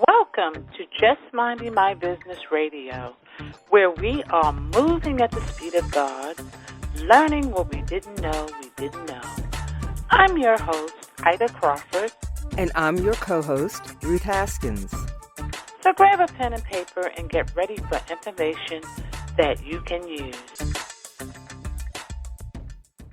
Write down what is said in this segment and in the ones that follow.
Welcome to Just Minding My Business Radio, where we are moving at the speed of God, learning what we didn't know we didn't know. I'm your host, Ida Crawford. And I'm your co-host, Ruth Haskins. So grab a pen and paper and get ready for information that you can use.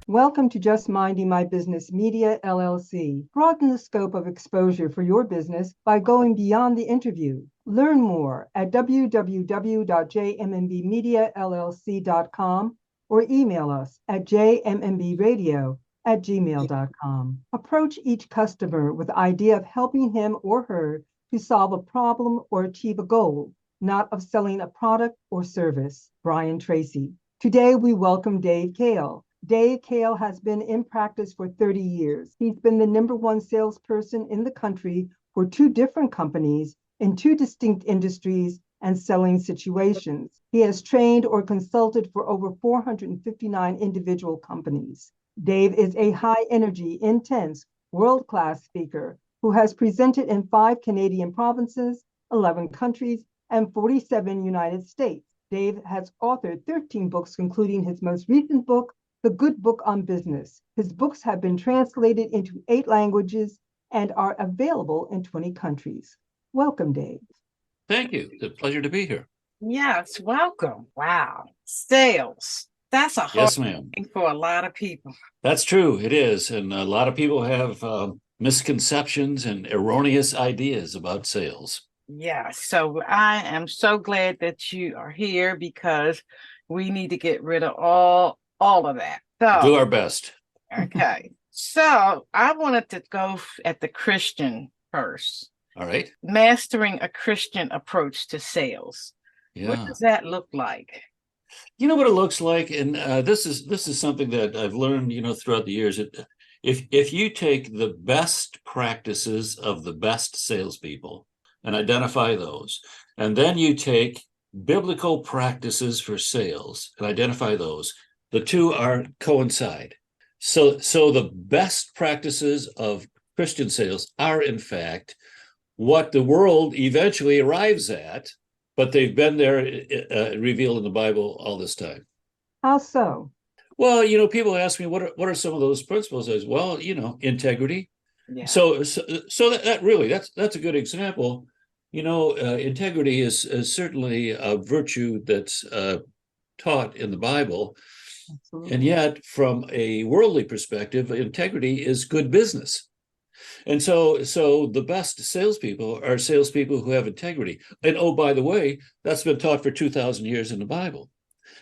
Welcome to Just Minding My Business Media, LLC. Broaden the scope of exposure for your business by going beyond the interview. Learn more at www.jmmbmediallc.com or email us at jmmbradio@gmail.com. Approach each customer with the idea of helping him or her to solve a problem or achieve a goal, not of selling a product or service. Brian Tracy. Today, we welcome Dave Kahle. Dave Kahle has been in practice for 30 years. He's been the #1 salesperson in the country for 2 different companies in 2 distinct industries and selling situations. He has trained or consulted for over 459 individual companies. Dave is a high-energy, intense, world-class speaker who has presented in 5 Canadian provinces, 11 countries, and 47 United States. Dave has authored 13 books, including his most recent book, The Good Book on Business. His books have been translated into 8 languages and are available in 20 countries. Welcome, Dave. Thank you. It's a pleasure to be here. Yes, welcome. Wow. Sales. That's a hard Yes, ma'am. thing for a lot of people. That's true. It is. And a lot of people have misconceptions and erroneous ideas about sales. Yeah, so I am so glad that you are here because we need to get rid of all of that. So, Do our best. okay. So I wanted to go at the Christian first. All right. Mastering a Christian approach to sales. Yeah. What does that look like? You know what it looks like, and this is something that I've learned, throughout the years. If you take the best practices of the best salespeople and identify those, and then you take biblical practices for sales and identify those, the two are coincide. So the best practices of Christian sales are, in fact, what the world eventually arrives at, but they've been there revealed in the Bible all this time. How so? Well, people ask me, what are some of those principles? I say, well, integrity. Yeah. So that really, that's a good example. Integrity is certainly a virtue that's taught in the Bible. Absolutely. And yet, from a worldly perspective, integrity is good business. And so the best salespeople are salespeople who have integrity. And oh, by the way, that's been taught for 2,000 years in the Bible.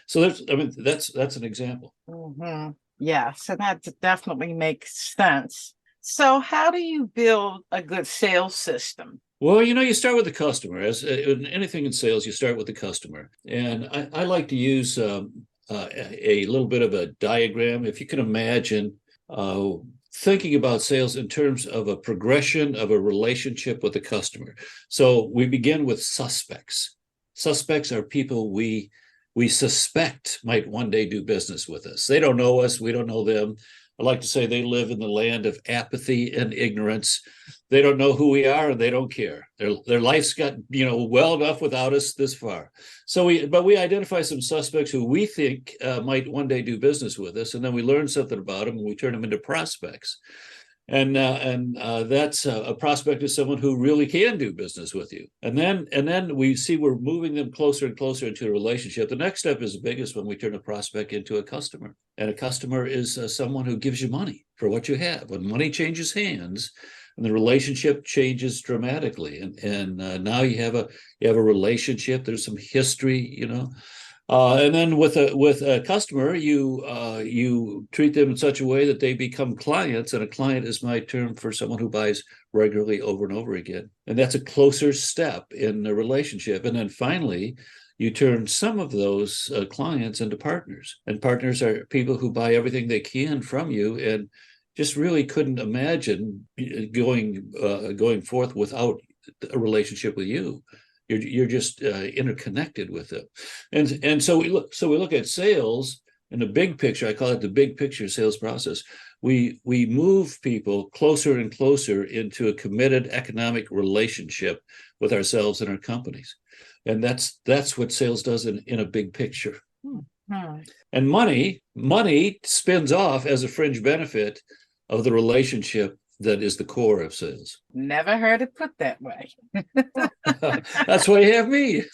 So that's an example. Mm-hmm. Yeah, so that definitely makes sense. So how do you build a good sales system? Well, you start with the customer. As in anything in sales, you start with the customer. And I like to use a little bit of a diagram. If you can imagine thinking about sales in terms of a progression of a relationship with the customer. So we begin with suspects. Suspects are people we suspect might one day do business with us. They don't know us. We don't know them. I like to say they live in the land of apathy and ignorance. They don't know who we are, and they don't care. Their life's got well enough without us this far. So we identify some suspects who we think might one day do business with us, and then we learn something about them, and we turn them into prospects. And that's a prospect is someone who really can do business with you. And then we see we're moving them closer and closer into a relationship. The next step is the biggest when we turn a prospect into a customer. And a customer is someone who gives you money for what you have. When money changes hands, and the relationship changes dramatically. And now you have a relationship. There's some history, and then with a customer, you treat them in such a way that they become clients, and a client is my term for someone who buys regularly over and over again. And that's a closer step in the relationship. And then finally, you turn some of those clients into partners. And partners are people who buy everything they can from you and just really couldn't imagine going forth without a relationship with you. You're just interconnected with them, and so we look at sales in the big picture, I call it the big picture sales process. We move people closer and closer into a committed economic relationship with ourselves and our companies. And that's what sales does in a big picture. And money spins off as a fringe benefit of the relationship that is the core of sales. Never heard it put that way. That's why you have me.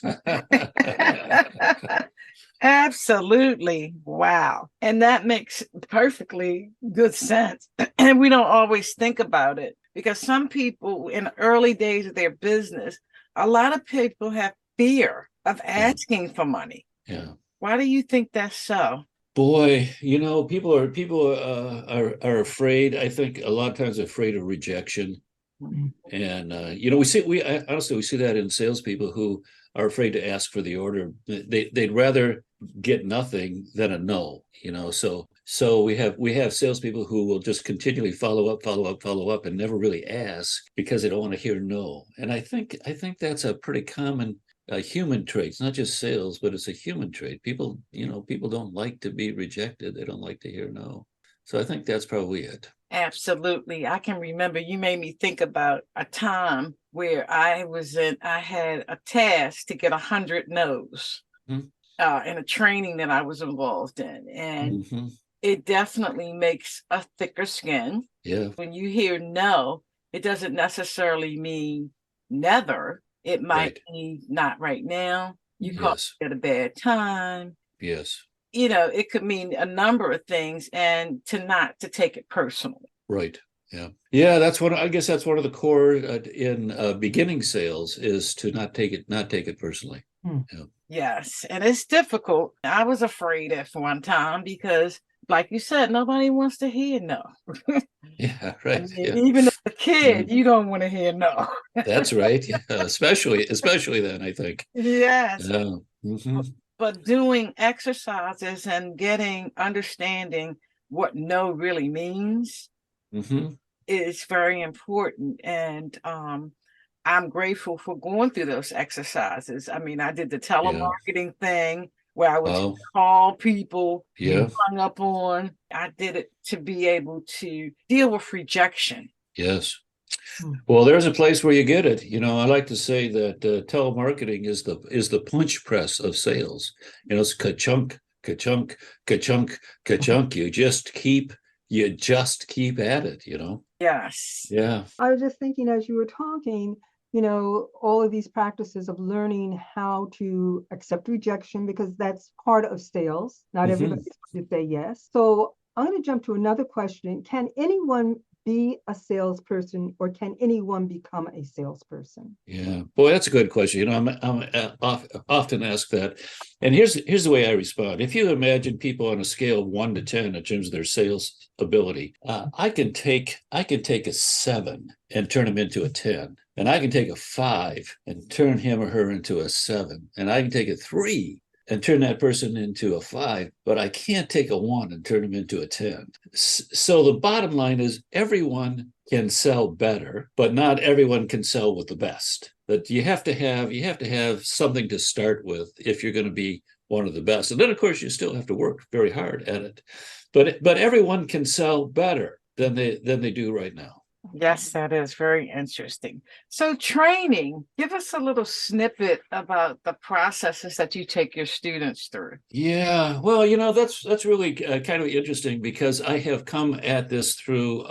Absolutely. Wow. And that makes perfectly good sense. And we don't always think about it because some people in the early days of their business, a lot of people have fear of asking for money. Yeah. Why do you think that's so? Boy, people are afraid. I think a lot of times afraid of rejection. And honestly, we see that in salespeople who are afraid to ask for the order. They'd rather get nothing than a no. So we have salespeople who will just continually follow up, and never really ask because they don't want to hear no. And I think that's a pretty common human trait. It's not just sales, but it's a human trait. People don't like to be rejected. They don't like to hear no. So I think that's probably it. Absolutely. I can remember you made me think about a time where I had a task to get 100 no's in a training that I was involved in. And it definitely makes a thicker skin. Yeah. When you hear no, it doesn't necessarily mean never. It might be not right now. You caught at a bad time. Yes. It could mean a number of things, and not to take it personally. Right. Yeah. Yeah. I guess that's one of the core in beginning sales is to not take it personally. Yeah. Yes. And it's difficult. I was afraid at one time because, like you said, nobody wants to hear no. Yeah. Right. Yeah. Even as a kid, you don't want to hear no. That's right. Yeah. Especially then, I think. Yes. Yeah. But doing exercises and understanding what no really means is very important. And I'm grateful for going through those exercises. I mean, I did the telemarketing thing where I would call people hung up on. I did it to be able to deal with rejection. Yes. Well, there's a place where you get it. I like to say that telemarketing is the punch press of sales. It's ka-chunk, ka-chunk, ka-chunk, ka-chunk. You just keep at it. Yes. Yeah. I was just thinking as you were talking, all of these practices of learning how to accept rejection, because that's part of sales. Not everybody's going to say yes. So I'm going to jump to another question. Can anyone be a salesperson, or can anyone become a salesperson? Yeah, boy, that's a good question. I'm often asked that, and here's the way I respond. If you imagine people on a scale of 1 to 10 in terms of their sales ability, I can take a 7 and turn them into a 10, and I can take a 5 and turn him or her into a 7, and I can take a 3 and turn that person into a 5, but I can't take a 1 and turn them into a 10. So the bottom line is everyone can sell better, but not everyone can sell with the best. That you have to have something to start with if you're going to be one of the best. And then of course you still have to work very hard at it. But everyone can sell better than they do right now. Yes, that is very interesting. So training, give us a little snippet about the processes that you take your students through. Yeah, well, that's really kind of interesting because I have come at this through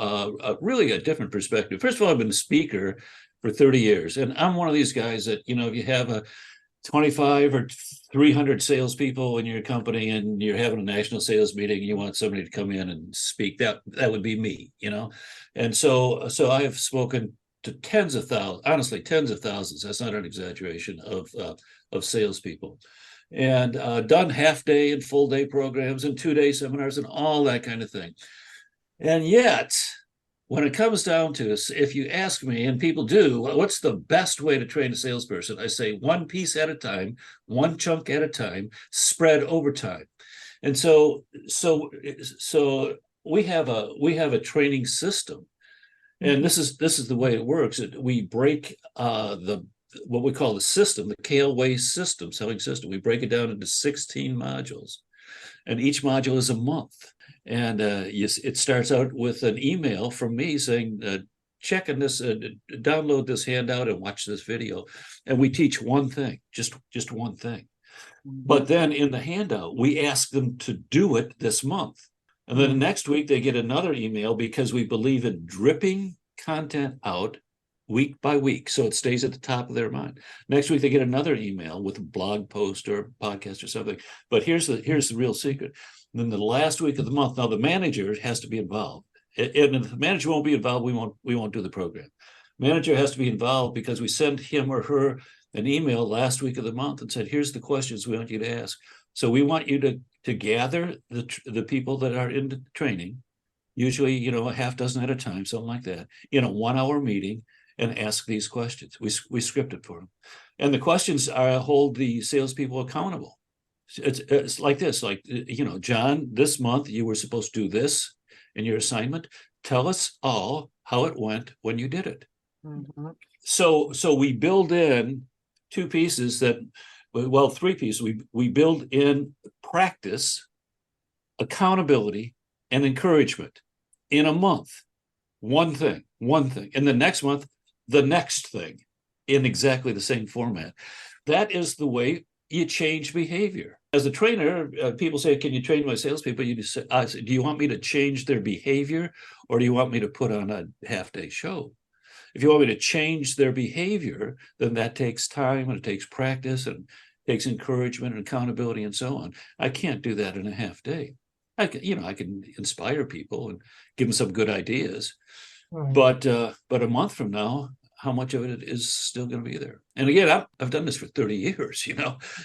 really a different perspective. First of all, I've been a speaker for 30 years, and I'm one of these guys that, if you have a 25 or 300 salespeople in your company and you're having a national sales meeting, you want somebody to come in and speak, that would be me, And so I have spoken to tens of thousands, that's not an exaggeration, of salespeople, and done half day and full day programs and 2-day seminars and all that kind of thing. And yet, when it comes down to this, if you ask me, and people do, what's the best way to train a salesperson? I say one piece at a time, one chunk at a time, spread over time. And so we have a training system, and this is the way it works. We break what we call the system, the Kahle way system, selling system. We break it down into 16 modules. and each module is a month. And it starts out with an email from me saying, check in this, download this handout and watch this video. And we teach one thing, just one thing. But then in the handout, we ask them to do it this month. And then next week, they get another email because we believe in dripping content out week by week, so it stays at the top of their mind. Next week, they get another email with a blog post or podcast or something. But here's the real secret. And then the last week of the month, now the manager has to be involved. And if the manager won't be involved, we won't do the program. Manager has to be involved because we send him or her an email last week of the month and said, here's the questions we want you to ask. So we want you to gather the people that are in the training, usually, a half dozen at a time, something like that, in a 1-hour meeting, and ask these questions. We script it for them. And the questions hold the salespeople accountable. It's like this, John, this month you were supposed to do this in your assignment. Tell us all how it went when you did it. Mm-hmm. So we build in three pieces. We build in practice, accountability, and encouragement in a month. One thing. And the next month, the next thing in exactly the same format. That is the way you change behavior. As a trainer, people say, can you train my salespeople? You just say, do you want me to change their behavior, or do you want me to put on a half-day show? If you want me to change their behavior, then that takes time, and it takes practice, and it takes encouragement and accountability and so on. I can't do that in a half day. I can inspire people and give them some good ideas. Right. But a month from now, how much of it is still going to be there? And again, I've done this for 30 years,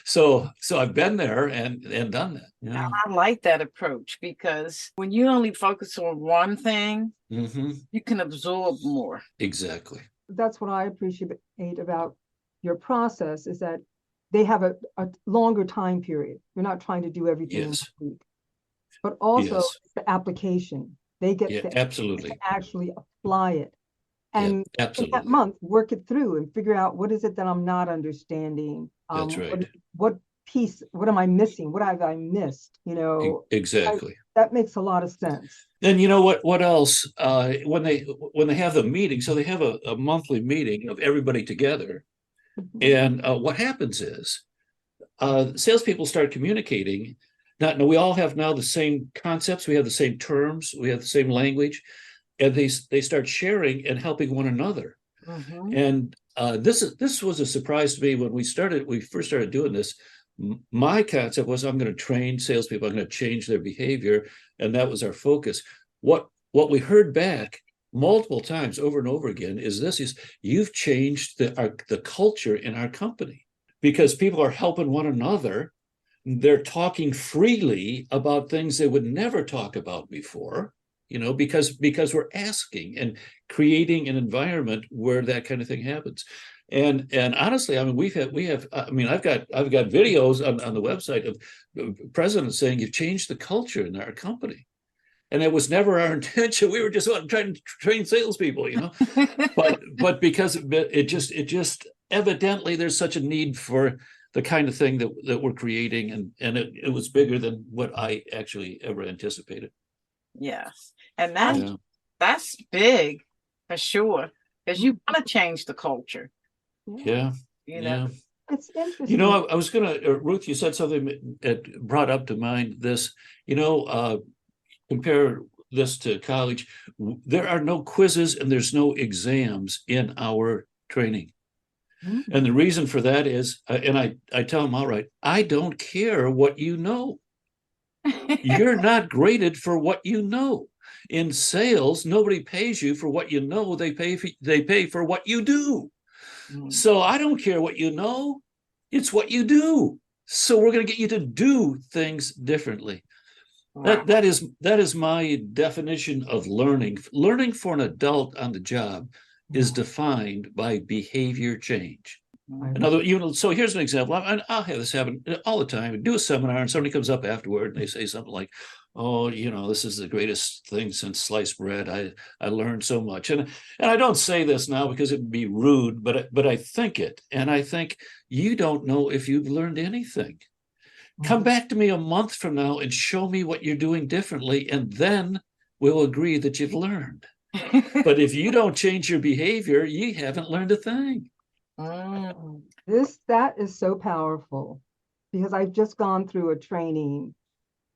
so I've been there and done that. I like that approach, because when you only focus on one thing, you can absorb more. Exactly. That's what I appreciate about your process, is that they have a longer time period. You're not trying to do everything in a week, but also the application. They get to actually apply it. And in that month, work it through and figure out, what is it that I'm not understanding? That's right. What am I missing? What have I missed? Exactly. That makes a lot of sense. And what else? When they have the meeting, so they have a monthly meeting of everybody together. And what happens is salespeople start communicating. Now, we all have now the same concepts. We have the same terms. We have the same language. And they start sharing and helping one another. And this was a surprise to me when we first started doing this. My concept was, I'm going to train salespeople. I'm going to change their behavior. And that was our focus. What we heard back multiple times over and over again is you've changed the culture in our company, because people are helping one another. They're talking freely about things they would never talk about before, because we're asking and creating an environment where that kind of thing happens. And honestly, I've got videos on the website of presidents saying, you've changed the culture in our company. And it was never our intention. We were just trying to train salespeople, but because it just evidently there's such a need for the kind of thing that we're creating, and it was bigger than what I actually ever anticipated. Yes, and that's big for sure, because you want to change the culture. Yeah. It's interesting. I was gonna, Ruth, you said something that brought up to mind this. Compare this to college. There are no quizzes and there's no exams in our training. And the reason for that is, and I tell them, all right, I don't care what you know. You're not graded for what you know. In sales, nobody pays you for what you know. They pay for what you do. So I don't care what you know. It's what you do. So we're going to get you to do things differently. Wow. That is my definition of learning. Learning for an adult on the job is defined by behavior change. So here's an example. I'll have this happen all the time. I do a seminar and somebody comes up afterward and they say something like, oh, this is the greatest thing since sliced bread. I learned so much. And I don't say this now because it would be rude, but I think it. And I think, you don't know if you've learned anything. Come back to me a month from now and show me what you're doing differently, and then we'll agree that you've learned. But if you don't change your behavior, you haven't learned a thing. That is so powerful, because I've just gone through a training,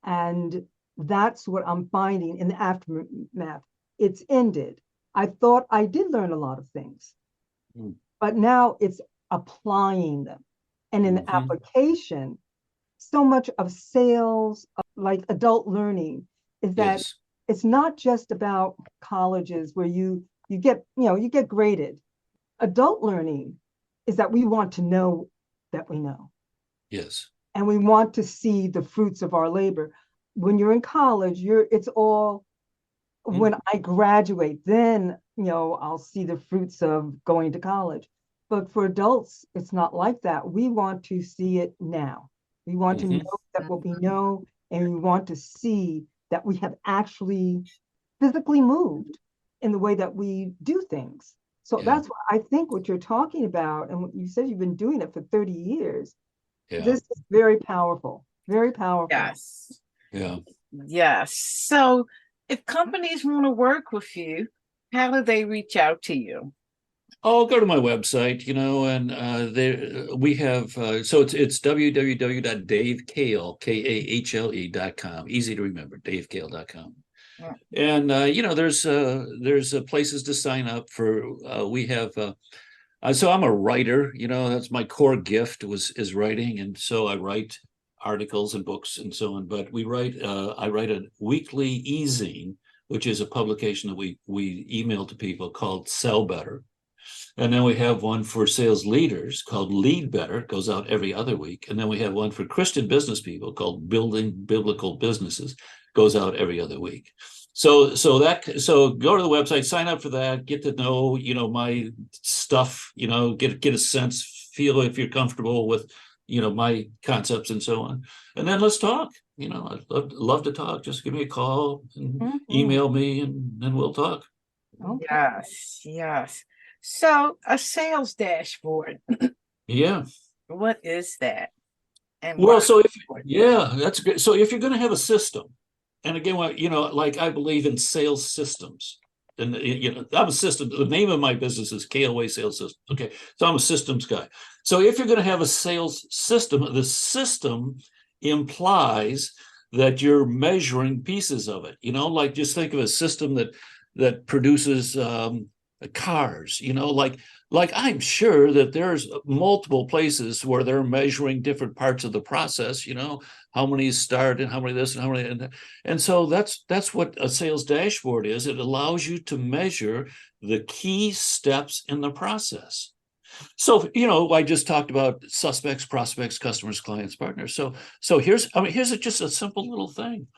and that's what I'm finding in the aftermath. It's ended. I thought I did learn a lot of things, but now it's applying them. And in the application, so much of sales, like adult learning, is that it's not just about colleges where you get graded. Adult learning is that we want to know that we know. Yes. And we want to see the fruits of our labor. When you're in college, it's all, when I graduate, then, I'll see the fruits of going to college. But for adults, it's not like that. We want to see it now. We want to know that what we know, and we want to see that we have actually physically moved in the way that we do things. So that's what I think what you're talking about. And what you said, you've been doing it for 30 years. This is very powerful, very powerful. Yes. Yeah. Yes. So if companies want to work with you, how do they reach out to you? Oh, go to my website, and we have, so it's www.davekahle.com. Easy to remember, davekahle.com. Yeah. And, there's places to sign up for. We have, so I'm a writer, that's my core gift is writing. And so I write articles and books and so on, but I write a weekly e-zine, which is a publication that we email to people called Sell Better. And then we have one for sales leaders called Lead Better. It goes out every other week. And then we have one for Christian business people called Building Biblical Businesses. Goes out every other week. So go to the website, sign up for that, get to know, my stuff, get a sense, feel if you're comfortable with, my concepts and so on. And then let's talk. I'd love to talk. Just give me a call and email me, and then we'll talk. Okay. Yes. So a sales dashboard. Yeah. What is that? And so that's good. So if you're going to have a system, and again, like I believe in sales systems, and I'm a system. The name of my business is Kahle Sales System. Okay, so I'm a systems guy. So if you're going to have a sales system, the system implies that you're measuring pieces of it. Like just think of a system that produces cars. Like I'm sure that there's multiple places where they're measuring different parts of the process, how many start and how many this and how many, and so that's what a sales dashboard is. It allows you to measure the key steps in the process. So, I just talked about suspects, prospects, customers, clients, partners. So here's just a simple little thing.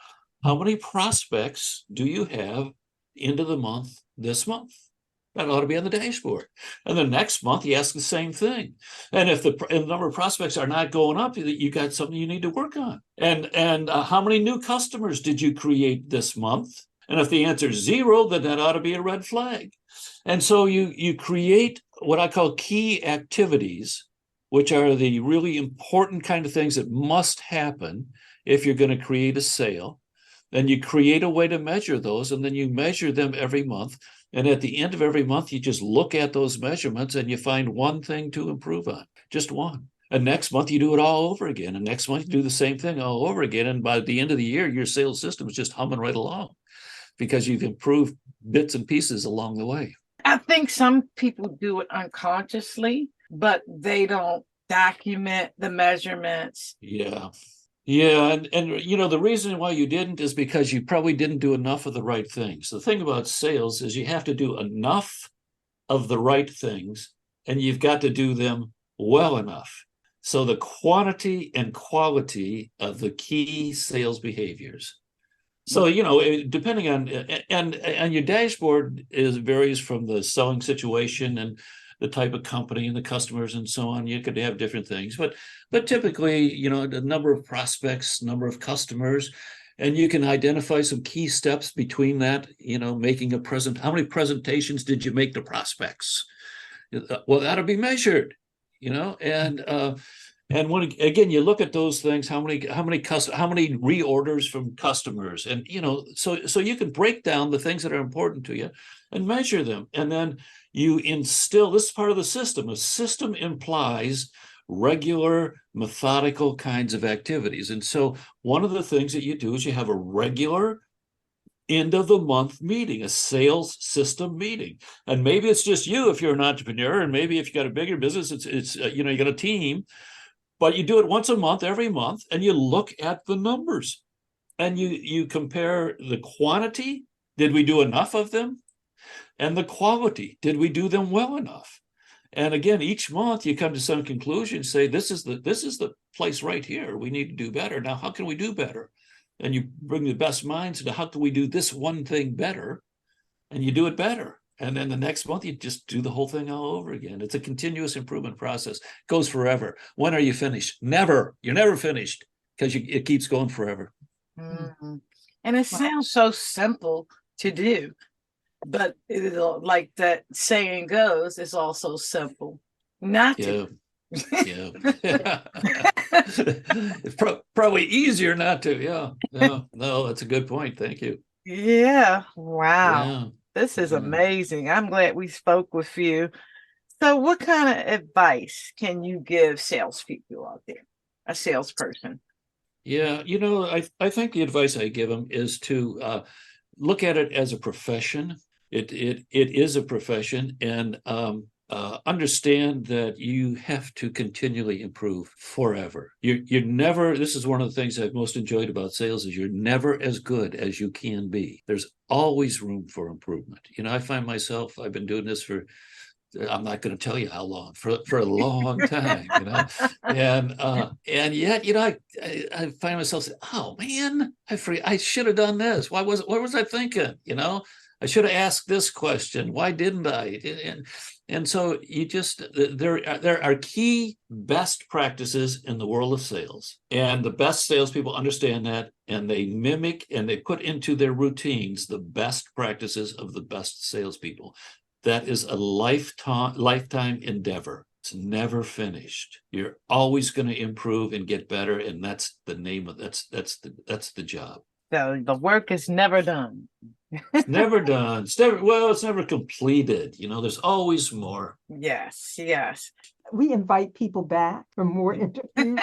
How many prospects do you have into the month this month? That ought to be on the dashboard. And the next month, you ask the same thing. And if the number of prospects are not going up, you got something you need to work on. And how many new customers did you create this month? And if the answer is 0, then that ought to be a red flag. And so you create what I call key activities, which are the really important kind of things that must happen if you're going to create a sale. Then you create a way to measure those, and then you measure them every month. And at the end of every month, you just look at those measurements and you find one thing to improve on, just one. And next month, you do it all over again. And next month, you do the same thing all over again. And by the end of the year, your sales system is just humming right along because you've improved bits and pieces along the way. I think some people do it unconsciously, but they don't document the measurements. Yeah. Yeah, and the reason why you didn't is because you probably didn't do enough of the right things. The thing about sales is you have to do enough of the right things, and you've got to do them well enough. So the quantity and quality of the key sales behaviors. So, depending on, and your dashboard varies from the selling situation and the type of company and the customers and so on. You could have different things, but typically, the number of prospects, number of customers, and you can identify some key steps between that, making a present. How many presentations did you make to prospects? Well, that'll be measured, and And when again you look at those things, how many reorders from customers, and so you can break down the things that are important to you and measure them, and then you instill this is part of the system. A system implies regular, methodical kinds of activities, and so one of the things that you do is you have a regular end of the month meeting, a sales system meeting. And maybe it's just you if you're an entrepreneur, and maybe if you got a bigger business, it's you got a team, but you do it once a month, every month, and you look at the numbers and you compare the quantity, did we do enough of them, and the quality, did we do them well enough? And again, each month you come to some conclusion, say this is the place right here, we need to do better. Now, how can we do better? And you bring the best minds into how can we do this one thing better, and you do it better. And then the next month you just do the whole thing all over again. It's a continuous improvement process. It goes forever. When are you finished? Never. You're never finished, because it keeps going forever. Mm-hmm. And it sounds so simple to do, but like that saying goes, it's also simple not to. Yeah. It's probably easier not to. Yeah. No, that's a good point. Thank you. Yeah. Wow. Yeah. This is amazing. I'm glad we spoke with you. So what kind of advice can you give salespeople out there, a salesperson? Yeah, I think the advice I give them is to look at it as a profession. It is a profession, and understand that you have to continually improve forever. You're never, this is one of the things I've most enjoyed about sales, is you're never as good as you can be. There's always room for improvement. I find myself, I've been doing this for, I'm not going to tell you how long, for a long time, and yet, I find myself saying, oh man, I should have done this. What was I thinking? I should have asked this question. Why didn't I? And so you just, there are key best practices in the world of sales, and the best salespeople understand that, and they mimic and they put into their routines the best practices of the best salespeople. That is a lifetime endeavor. It's never finished. You're always going to improve and get better, and that's the name of that's the job. So the work is never done. It's never done. It's never completed. There's always more. Yes. We invite people back for more interviews.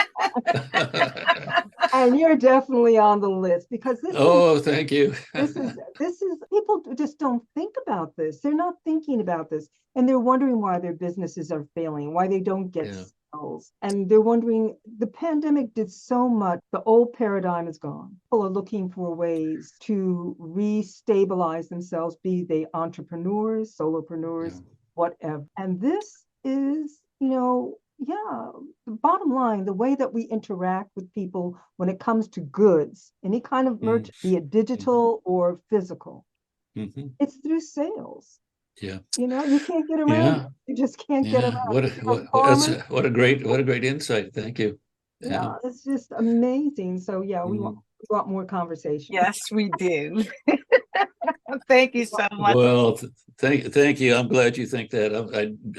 And you're definitely on the list, because thank you. This is people just don't think about this. They're not thinking about this, and they're wondering why their businesses are failing, why they don't get sales. And they're wondering, the pandemic did so much. The old paradigm is gone. People are looking for ways to restabilize themselves, be they entrepreneurs, solopreneurs, whatever. And this is, the bottom line, the way that we interact with people when it comes to goods, any kind of merch, be it digital or physical, it's through sales. Yeah. You can't get around it. You just can't get around it. What a great insight. Thank you. Yeah, it's just amazing. So we want more conversation. Yes, we do. Thank you so much. Well, thank you. I'm glad you think that.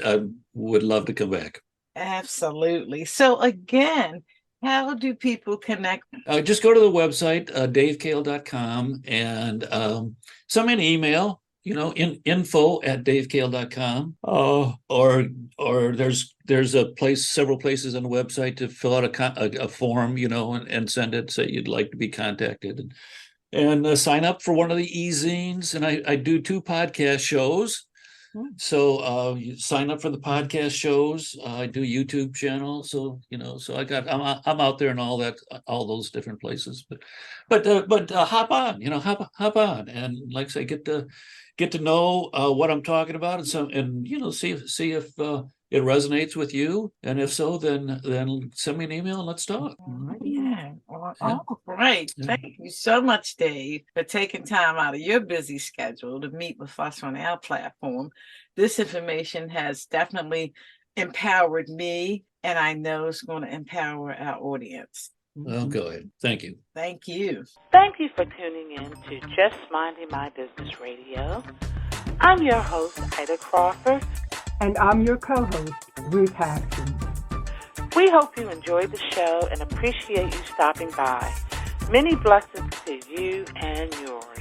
I would love to come back. Absolutely. So again, how do people connect? Just go to the website, davekahle.com, and send me an email, info@davekahle.com. Or there's several places on the website to fill out a form, and send it, say you'd like to be contacted, and sign up for one of the e-zines. And I do 2 podcast shows. So you sign up for the podcast shows. I do YouTube channel. So so I'm out there in all those different places. But hop on, hop on, and like I say, get to know what I'm talking about, and see if it resonates with you, and if so, then send me an email and let's talk. Yeah. All right. Thank you so much, Dave, for taking time out of your busy schedule to meet with us on our platform. This information has definitely empowered me, and I know it's going to empower our audience. Well, go ahead. Thank you. Thank you. Thank you for tuning in to Just Minding My Business Radio. I'm your host, Ida Crawford. And I'm your co-host, Ruth Haskins. We We hope you enjoyed the show and appreciate you stopping by. Many blessings to you and yours.